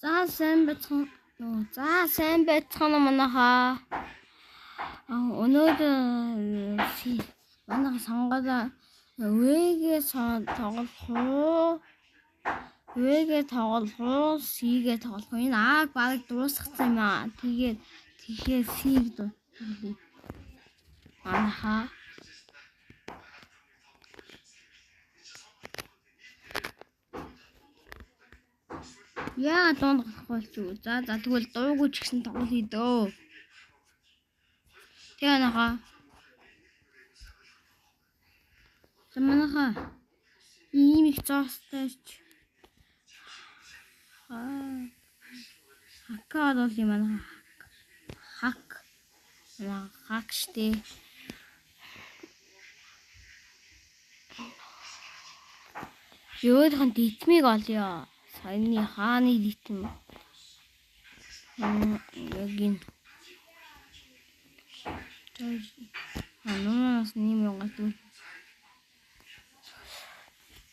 За сайн байцгаана манайхаа. Өнөөдөр манайха сонгоод вэгээ тоглох уу, сигээ тоглох уу? Энэ ааг баг дуусгацсан юм аа. Тэгэхээр сиг тоглоё. Манайхаа яа дундахгүй ч үү. За тэгвэл дуугүй ч гэсэн тоглоё дөө. Тэгээ манайхаа. Манайхаа ийм их зоостойч. Хакад бол юм аа. Хак штэ. Өөрийнх нь дитмиг олё. Саяны хааны дитм. Яг энэ. Анаас нэм янгат.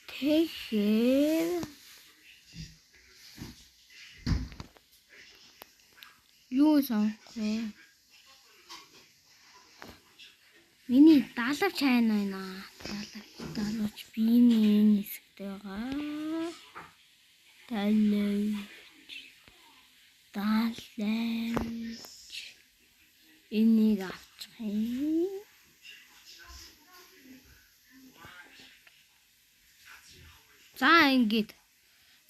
Тэгэхээр юу сонгох? Миний далавч хайна байна. Далавч биений энэ хэсэгтэй байгаа. Далавч энийг авчих. За ингээд.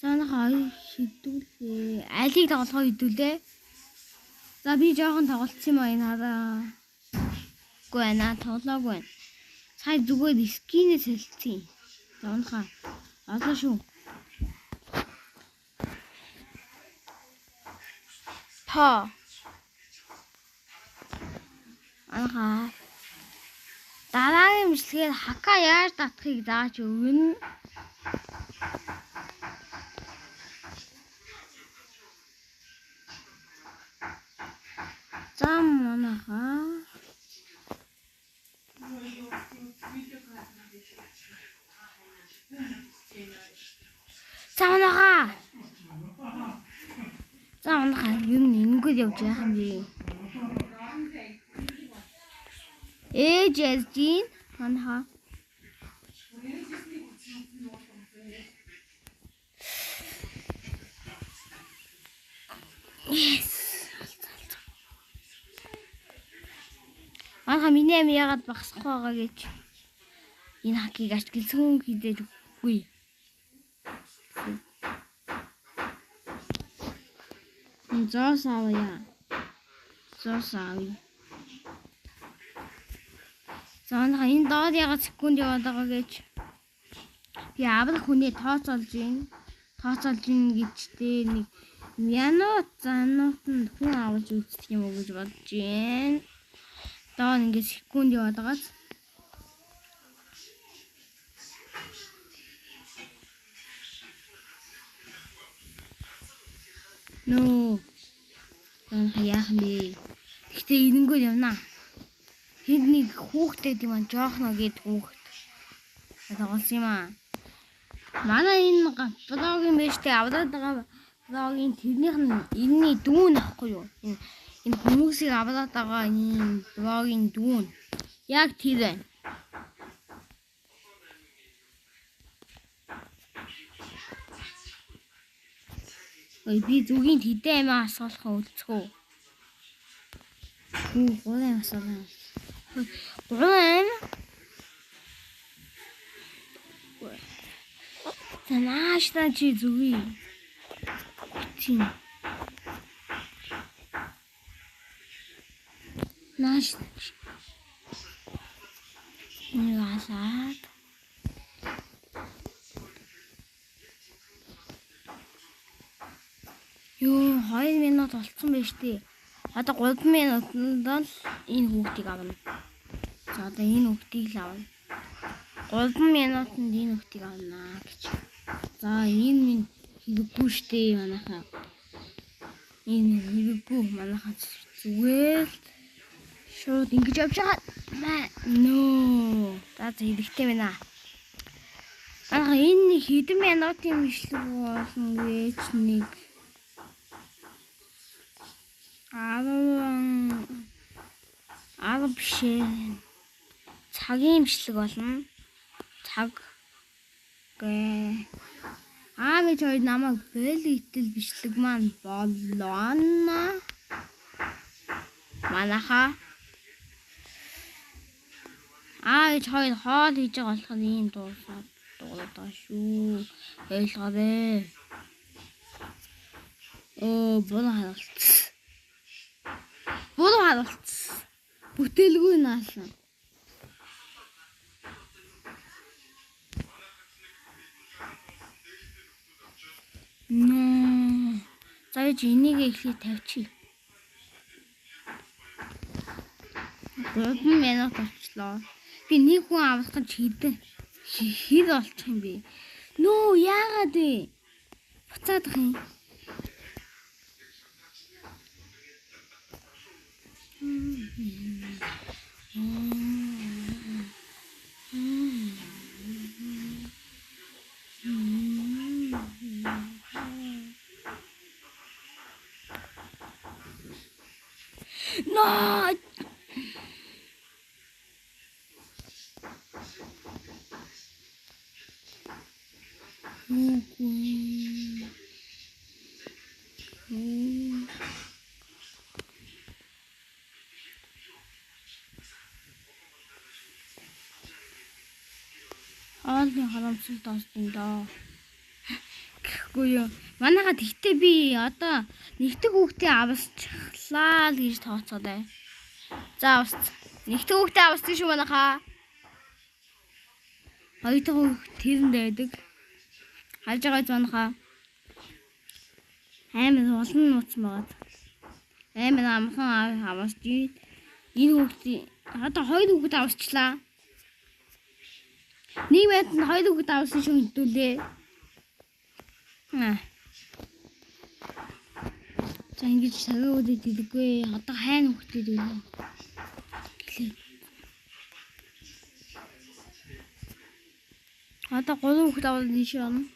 Манайхаа хідүүлээ. Алийг тоглохоо хідүүлээ. За би жоохон тоглолцсон юм аа энэ хараа. Гүй байна, тоглоогүй байна. Сая зүгээр скинээ солилцсон. За манайхаа олоо шүү. Манайхаа дараагийн бичлэгээр хака яаж татахыг зааж өгнө. За манайхаа юм ингэл явж яах юм бэ? Ээжэсдин манайхаа миний амь яагаад багасах байгаа гэж энэ хакийг ашигласан хідээж үгүй. Зоос авъя. Заанаа энэ доод ягаад секунд яваад байгаа гэж би аврах хүнээ тооцоолж гин гэжтэй нэг янууд занууд нь хүн авалж үздэг юм уу гэж бодож байна. Доо ингээд секунд яваад байгаа. Нөө. Яах юм бэ? Гэтэ энэнгөө явна. Хэд нэг хүүхдээ юм аа жоохно гээд хүүхд. Тоглосон юм аа. Манай энэ блогийн мэжтэй аваад байгаа блогийн тэрнийх нь энэний дүүн ахгүй юу? Энэ хүмүүсийг аваад байгаа энэ блогийн дүүн. Яг тэр байна. Ой би зүгийн тэдэн амиа асуулах үлцгөө. Гурван асуулаа. Гурван. Танашна чи зүгий. Тийм. Наш. Яасаад. Юу 2 минут болцсон байж тээ. Одоо 3 минутанд л энэ хүүхдийг авна. За одоо энэ хүүхдийг л авна. 3 минутанд энэ хүүхдийг авна гэж. За энэ минь хэрэггүй штэ манайхаа. Энэ хэрэггүй манайхаа зүгээр шууд ингэж явж байгаа. Нөө. За хэрэгтэй байна. Энэ хэдэн минутын бичлэг болно гэж нэг 10 бишээ. Цагийн бичлэг болно. Цаг гэ. Гэж хоёр намайг бэлэг итэл бичлэг маань болоно. Манаха. Гэж хоёр хоол хийж байгаа болохоор ийм дуусаад байгаа шүү. Ойлгоорой. Буруу харуулт. Бүтээлгүй наасан. Зааж энийг ихлий тавьчих. 3 минут болчлоо. Би нэг хүн авах гэж хэд олчих юм бэ? Яагаад вэ? Буцаадах юм. Аалны харамсал таасан доо. Гэхгүй юу. Манайха тэгтээ би одоо нэгдэг хүүхдээ авсчлаа л гэж тооцоолаа. За авс. Нэгдэг хүүхдээ авсан шүү манайха. Хоёр дахь хүүхд тэрэнд байдаг. Харж байгаа манайха. Амар олон нууц магаад. Амар амхан авсч ий. Энэ хүүхдээ одоо хоёр хүүхэд авсчлаа. Нэг байтанд хоёр хүүхэд авсан шүү хэдүүлээ. За ингэж цагаа үдээд идэггүй. Одоо хайна хүүхдэд үлээ. Одоо 3 хүүхэд аваад ийш явна.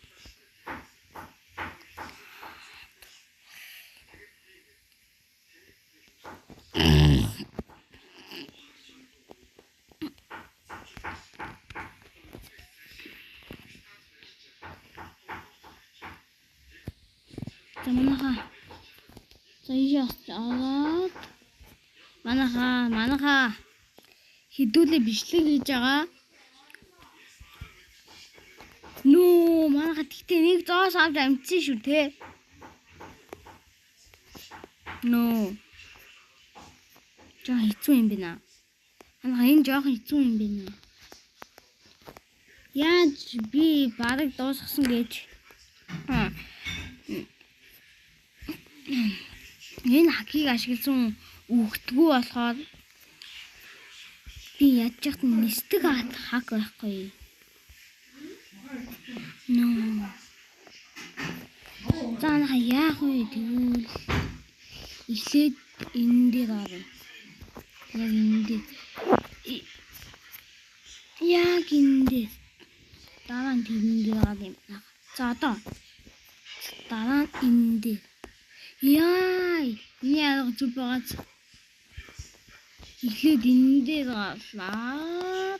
Манаха хідүүлээ бичлэг хийж байгаа. Манаха тэгтээ нэг зоос авч амжсан шүү те. Жаа хэцүү юм байна. Манаха энэ жоохон хэцүү юм байна. Яаж би бараг дуусгасан гэж. Энэ хакийг ашигласан үгтгүү болохоор би яаж яхад нисдэг хак байхгүй. Заана яах вэ тэгвэл эхлээд энэ дээр орно. Яг энэ дээр. Яг энэ дээр. Дараа нь тэрэн дээр гал юм. За одоо дараа нь энэ дээр. Миний арга зүг байгааз. Эхлээд энэ дээр галаа.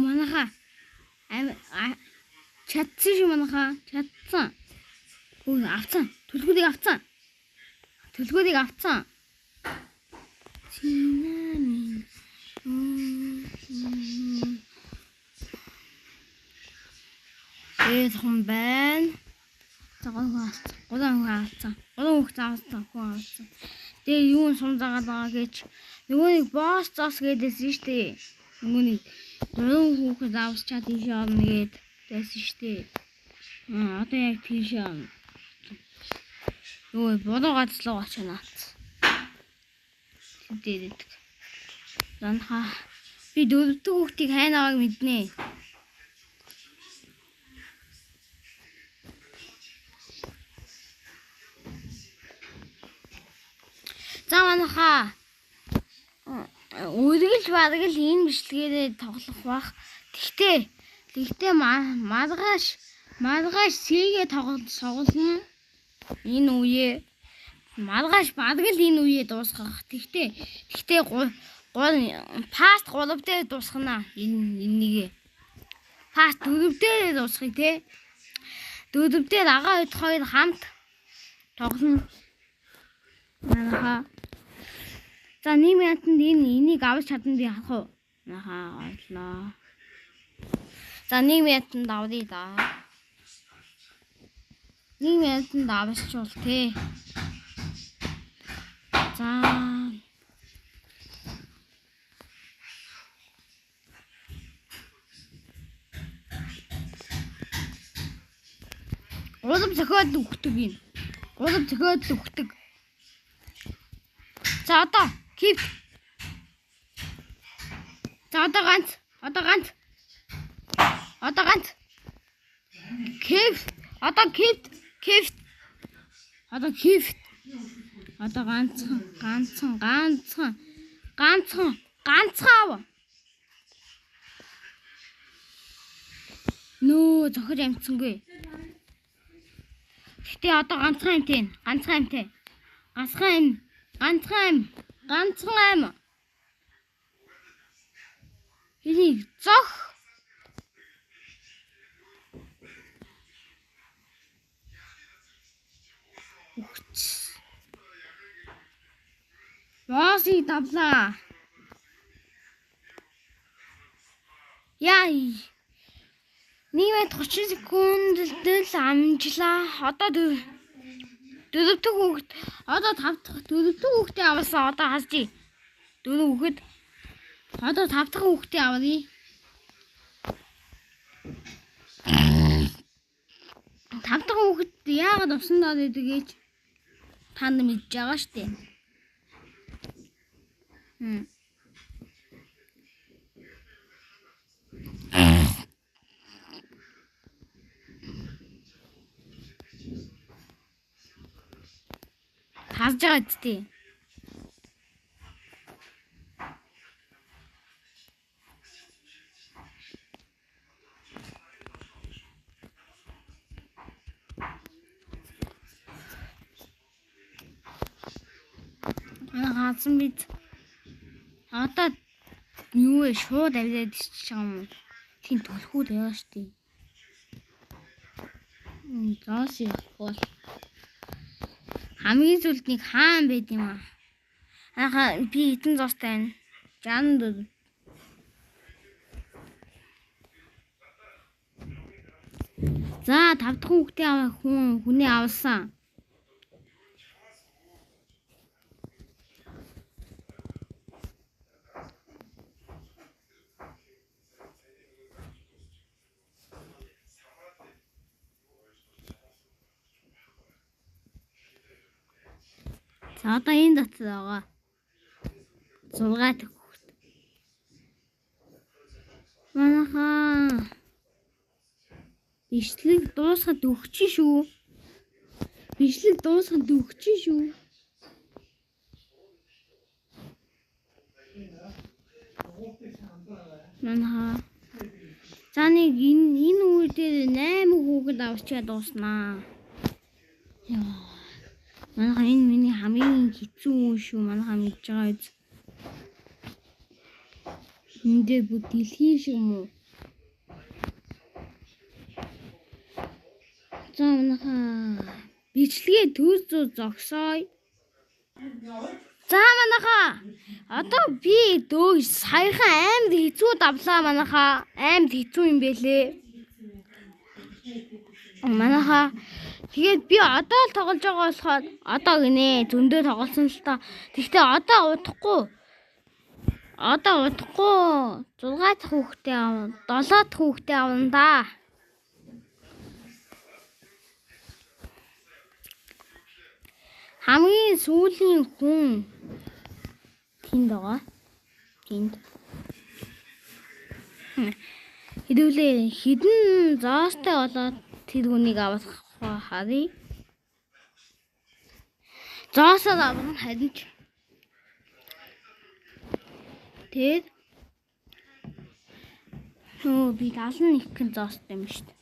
Манаха чадсан шүү манаха. Чадсан. Авцсан. Төлгүүдийг авцсан. Хон байна. Гурван авцсан. Тэгээ юу сум заагаад байгаа гэж нөгөөний босс зоос гэдээсэн шүү дээ. Нөгөөний 3 хүүхэд авсчаад ийш орно гээд байсан шүү дээ. Одоо яг тийш орно. Буруу газлаа очонаац. Тэдээд. Занха би 4 дахь хүүхдийг хайна аваг мэднэ. За манаха үргэлж бараг л энэ бичлэгээрээ тоглох бах. Тэгтээ маргааш сэгээ тоглоно. Энэ үе маргааш бараг л энэ үе дуусгах. Тэгтээ гол паст 3 дээр дуусгана. Энийг паст 4 дээр дуусгая те. 4 дээр агаа хоёр хамт тоглоно. Манайхаа за нэг минутанд энийг авч чадна би харах уу? Манайхаа орлоо. За нэг минутанд авъя да. Нэг минутанд авчвал те. За Гурав зохиод өгдөг юм. Гурав зохиод өгдөг. За одоо keep. За одоо ганц. Keep. Одоо keep. Одоо ганцхан. Нөө зохиж амтсангүй. Гэтэ одоо ганцхан амтэй. Ганцхан аим. Энийг зох. Босси давлаа. Яй. 1:30 секундэд л амжлаа. Одоо 4 дахь хүүхэд одоо 5 дахь 4 дахь хүүхдээ авсан. Одоо хасчих. 4 хүүхэд одоо 5 дахь хүүхдээ авъя. 5 дахь хүүхэд яагаад авсан даа гэдгийг та нар мэдж байгаа шүү дээ. Хасж байгаа үстэй. Хаасан бид одоо юу вэ? Шууд аваад иччих юм. Тийм төлхүүд яа штий. Зоос явах. Хамгийн зүйлднийг хаан байд юм аа. Ахаа би хитэн зоостай байна. Жанд. За 5 дахь хүүхдээ хүнээ авсан. За одоо энэ дотор байгаа. 6 дахь хүүхэд. Манайхаа бичлэг дуусгаад өгч шүү. Манайхаа за нэг энэ үе дээр 8 хүүхэд авчиад дууснаа. Яа. Манайхаа энэ миний хамгийн хэцүү үе шүү. Манайхаа мэдж байгаа үз. Энд дээр бүх дэлхий шиг юм уу? За манайхаа бичлэгээ төсөө зогсоё. За манайхаа одоо би саяхан аймд хэцүү давлаа манайхаа. Аймд хэцүү юм бэлээ. Манайхаа тэгээд би одоо л тоглож байгаа болохоор одоо гинэ зөндөө тоглосон л та. Тэгтээ одоо удахгүй 6 дахь хүүхдээ авна. 7 дахь хүүхдээ авна да. Хамгийн сүүлийн хүн тэнд байгаа. Тэнд. Хэдүүлээ хідэн зоостой болоод тэр хүнийг авах харъя. Зоосоо авах харин ч Тэгээд би 71 зоостой юм шүү дээ.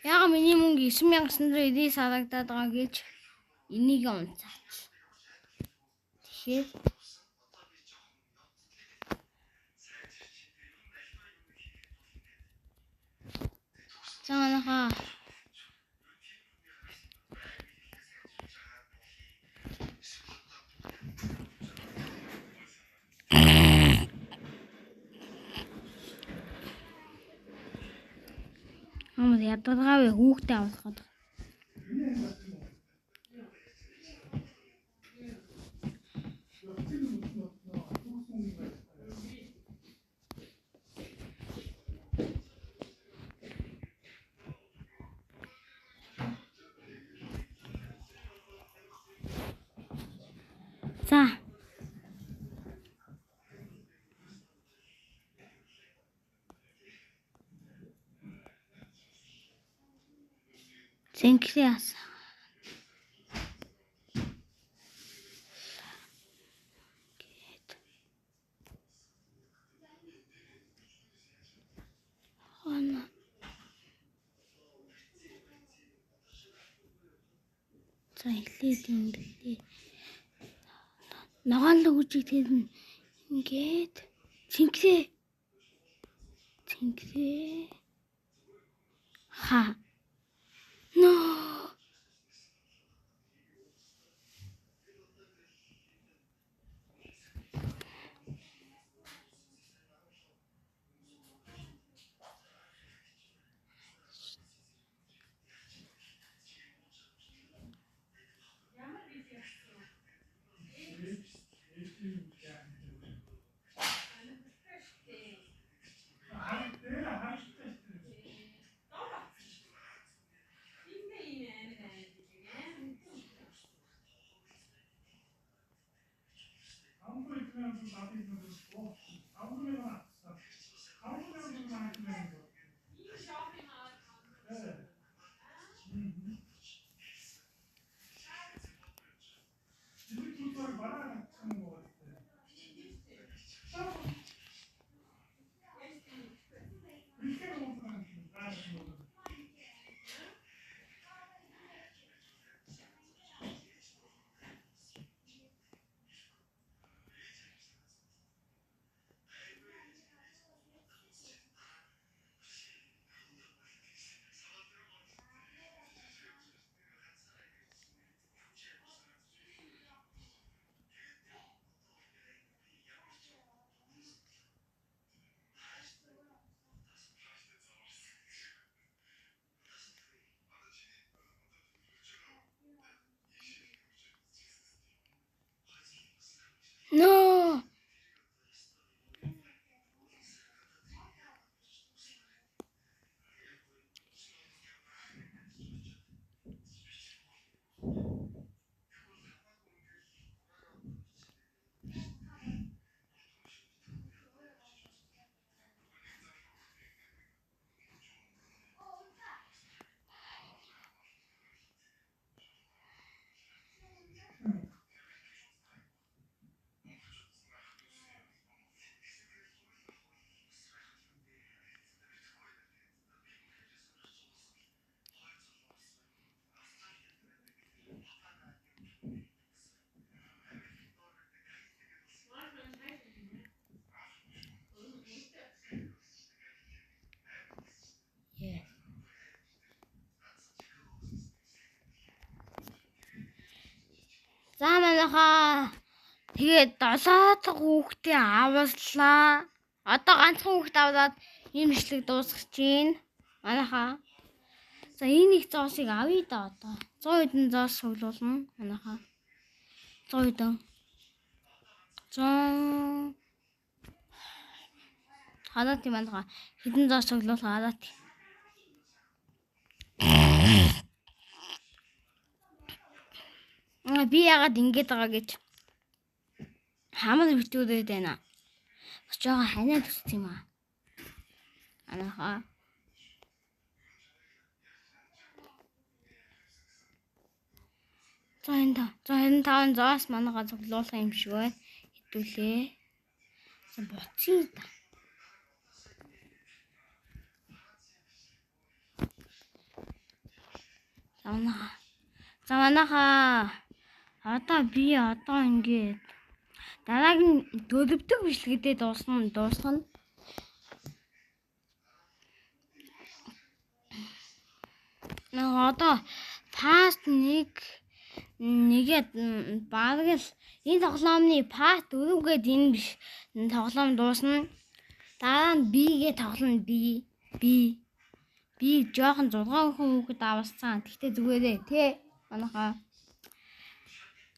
Яга миний мөнгө 9990 санагдаад байгаа гэж энийг унцаач. Тэгэхээр цаанаха Амд ядалгаавь хүүхдээ авахад. За. Зинхлээс. Хана. За хэлээд юм гэлээ. Ногоон л үжиг тэрнэ. Ингээд зинхлээ. Ха. No. No. За манайхаа тэгээд 7 дахь хүүхдээ авлаа. Одоо ганцхан хүүхдээ аваад энэ бичлэг дуусгах чинь манайхаа. За энэ их зоосыг авъя да одоо. 100 хэдэн зоос суглуулна манайхаа. 100 хэдэн. 100 хадаад юм манайхаа хэдэн зоос суглуулах хадаад. Би яагаад ингэж байгаа гэж хамаг битүүдэд байна. Бас жоохон ханиад төсч юм аа. Анахаа. 125 зоос манайгаа цуглуулах юм шиг байна. Хитүүлээ. Буцъя да. За манайхаа одоо ингээд дараагийн төлөвдөг бичлэгэдээ дуусгана. Одоо фаст нэгээд бараг л энэ тоглоомны part 4 гээд энэ тоглоом дуусна. Дараа нь B-гээ тоглоно. Би жоохон 6 хүүхэд авсан. Тэгтээ зүгээрээ тий манайхаа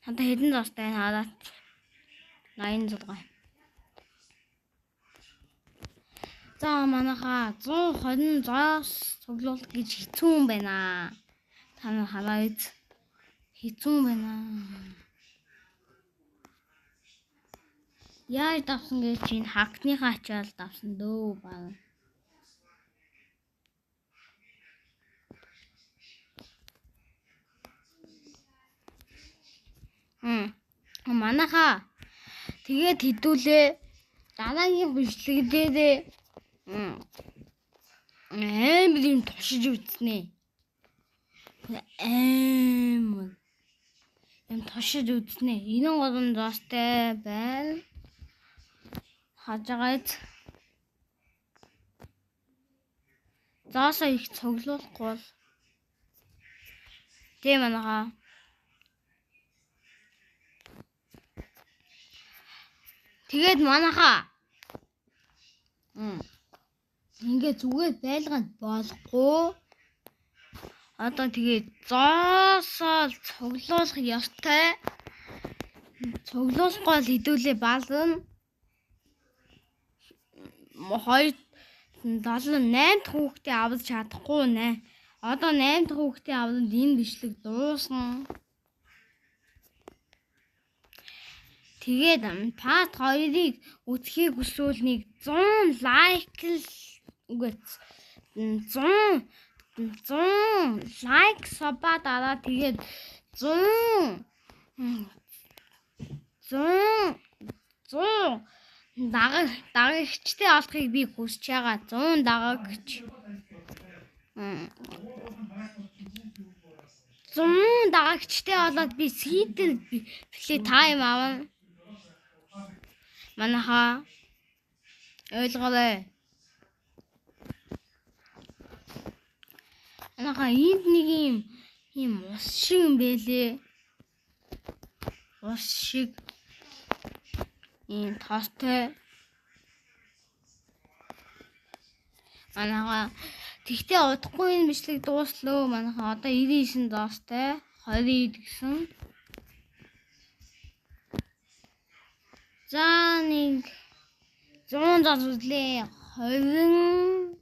ханта хэдэн зоостой хараад 86. За манайхаа 120 зоос цуглуулах гэж хэцүү юм байна. Та нар хараад хэцүү юм байна. Яаж давсан гэж чинь хакныхаа ачаал давсан дөө баг. Манайхаа тэгээд хідүүлээ дараагийн бичлэгдээ амар юм тушиж үзнэ. Энэ годон зоостой байна. Хажгаад заасаа их цуглуулахгүй бол тийм манайхаа тэгээд манайхаа ингээ зүгээр байлгаад болохгүй. Одоо тэгээд зоосоо цуглуулах ёстой. Цуглуулахгүй л хэдүүлээ баална. 8 дахь хүүхдээ авч чадахгүй нэ. Одоо 8 дахь хүүхдээ аваад энэ бичлэг дуусна. Тэгээд part 2-ыг үзхийг хүсвэл 100 лайк л үгүй 100 лайк сабаа дараа тэгээд 100 дагагчтай олохыг би хүсэж байгаа. 100 дагагч 100 дагагчтай болоод би сийдэл плей тайм авна. Манайхаа ойлгоорой. Манайхаа энд нэг юм ус шиг юм бэлээ. Ус шиг ийм тостой. Манайхаа тэгтээ удахгүй энэ бичлэг дууслаа. Манайхаа одоо 99 доостой 20 гэсэн. За нэг 100 зоос үзлээ. 20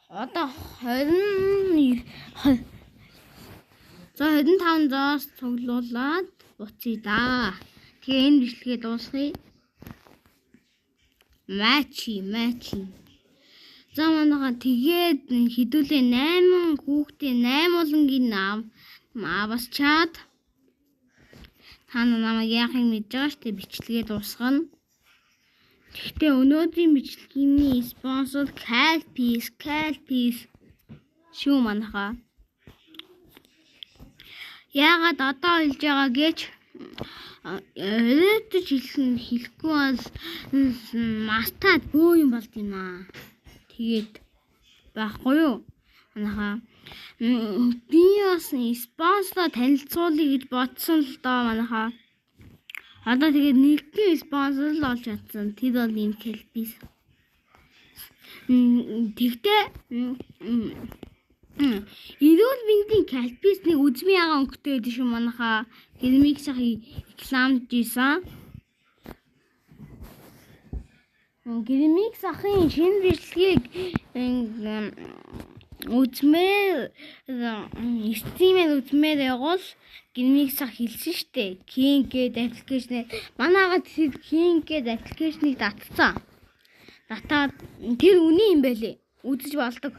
одоо 20 за 25 зоос цуглуулад буцъя да. Тэгээ энэ бичлэгээ дуусгая. Матчи. За манайхаа тэгээд хідүүлээ 8 хүүхдээ 8 улангийн авасчаад та намайг яахыг мэдж байгаа штэ бичлэгээ дуусгана. Гэхдээ өнөөдрийн бичлэгийн спонсор Calpis шүү манайхаа. Яагаад одоо хэлж байгаа гэж өөрөөр хэлэхгүй бол мастад бөө юм болд юм аа. Тэгээд байхгүй юу? Манайхаа би бас спонсор танилцуулъя гэж бодсон л доо манайхаа. Одоо тэгээд нэгдсэн спонсор л олж чадсан. Тэр бол энэ Calpis. Тэгтээ эрүүл мэндийн Calpis-ны үзмийн ягаан өнгөтэй байдаг шүү манайхаа. Гэрмиг сахи рекламж ийсэн. Гэрмиг сахын шинэ бичлэгийг стримээр үзмээр явал гэрмиг сах хэлсэн штэ. King гэдэг аппликейшнээр манайгаа тэр King гэдэг аппликейшнийг татсан. Татаад тэр үний юм байлээ. үзэж болдог.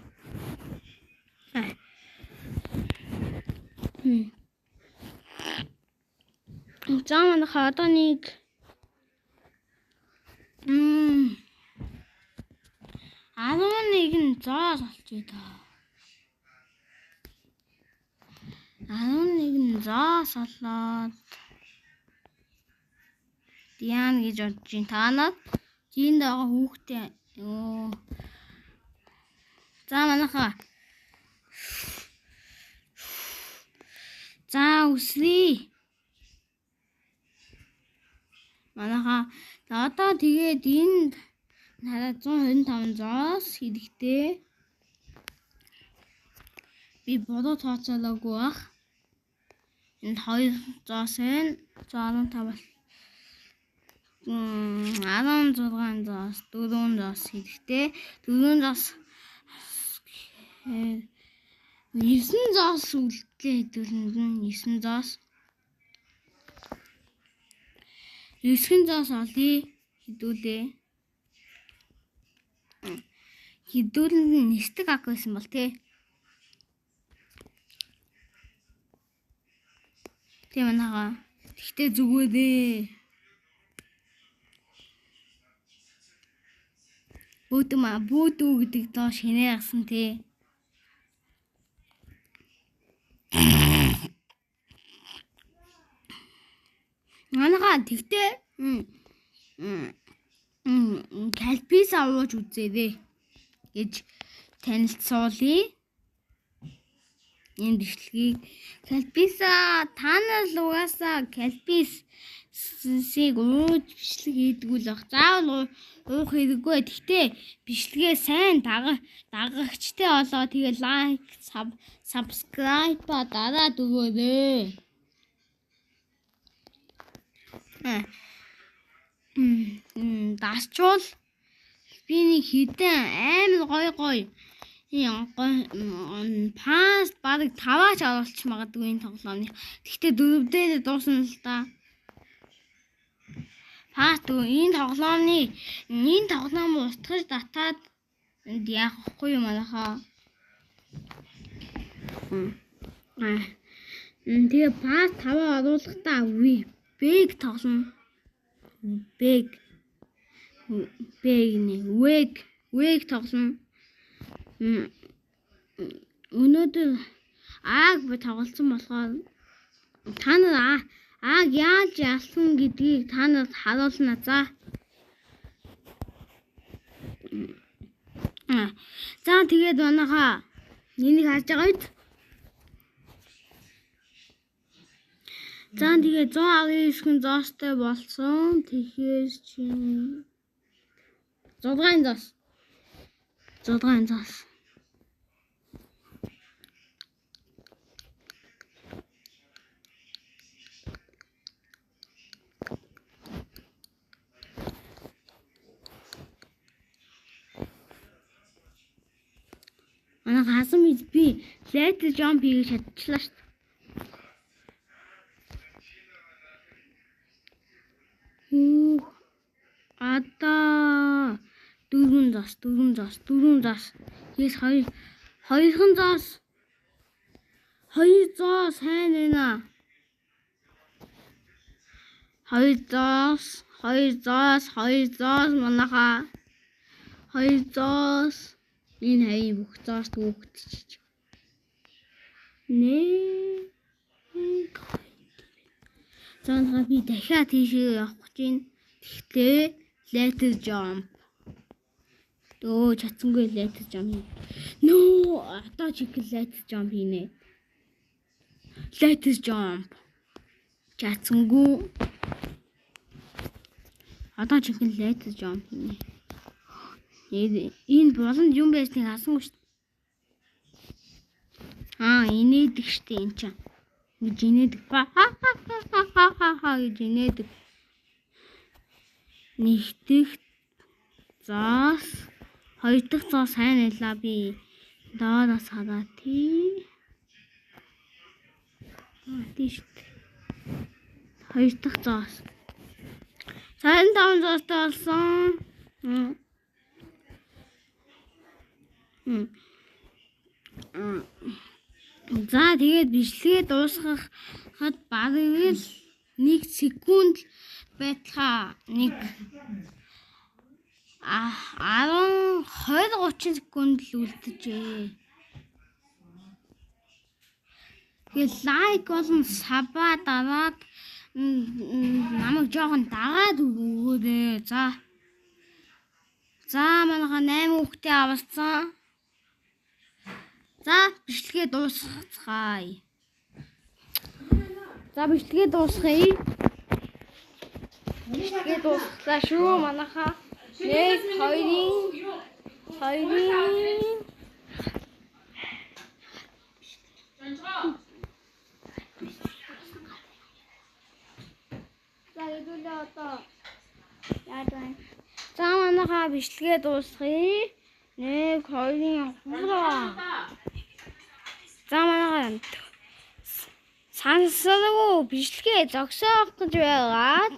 За манайха одоо нэг 11 зоос олчих та. 11 зоос олоод Диан гэж бодож ин таанаад тийнд байгаа хүүхдээ за манайха за үсрий манайха одоо тэгээд энд надад 125 зоос хэрэгтэй би бодоо тооцоолоогүй бах энд 2 зоос байна 115 16 зоос 4 зоос хэрэгтэй 4 зоос 9 зоос үлдлээ хэдүүлэнд нь 9 зоос 9 зоос олъё хэдүүлээ хэдүүлэнд нь нэстэг ак байсан бол тий манайгаа тэгтээ зүгөө дээ бүүдүү гэдэг доо шинэ гасан тий манайгаа тэгтээ калпис авууж үзээрэй гэж танилцуулъя энэ бичлэгийг калписа танаас угаасаа калписыг ууж бичлэг хийдэг л баг. Заавал уух хэрэггүй. Гэхдээ бичлэгээ сайн дагагчтай болоо тэгээ лайк, subscribe дараад өгөөрэй. Дасчвал би нэг хідэн амар гоё паст баг 5-аач оруулчих магадгүй энэ тоглоомны. Гэхдээ 4-дээр дуусна л да. Паст энэ тоглоом устгаж татаад энд яах вэ манайхаа. Тэгээ паст 5 оруулахдаа бэг тоглоно. Вэг тоглоно. Өнөөдөр ааг тоглолцсон болохоор та нар ааг яаж ялсан гэдгийг та нарт харуулна за. За тэгээд манайхаа энийг харж байгаа үед за тэгээд 119 зоостой болсон. Тэгэхээр чинь 6 зоос. Манай хасан би let jump хийж чадчихлаа шүү дээ. Ата 4 зоос. Yes 2 зоос. 2 зоос сайн байна. 2 зоос манайха 2 зоос энэ хаяа бүх зоос төгөгдчих. Цаанаа би дахиад тийшээ явах гэж байна. Тэгтээ let jump. Чадсангүй let jump. Одоо чиг let jump хийнэ. Let jump. Чадсангүй. Одоо чиг let jump хийнэ. Энэ болонд юм байсныг хасангүй шүү дээ. Инээдэг штэ энэ ч. Гэж инээдэг ба. Гэж инээдэг. Нэгдэх зоос 2 дахь зоос сайн байлаа би доороос хараа тий. Тийш. 2 дахь зоос. Сайн 5 зоостой болсон. За тэгээд бичлэгээ дуусгахад бараг л 1 секунд байтхаа 20 30 секунд л үлдэжээ. Тэгээд лайк болон саба дараад намайг жоохон дагаад өгөөрэй. За манайха 8 хүүхдээ авсан. За бичлэгээ дуусгацгаая. За бичлэгээ дуусгая. Бичлэгээ дуусглаа шүү манайха. 1 2 За манайха бичлэгээ дуусгая. 1 2 За манайха сансаргүй бичлэгээ зогсоох гэж байгаад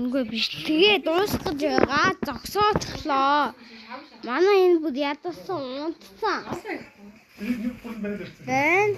үгүй бичлэгээ дуусгах гэж байгаад зогсоочихлоо. Манай энэ бүр ядсан унтсан. Бэн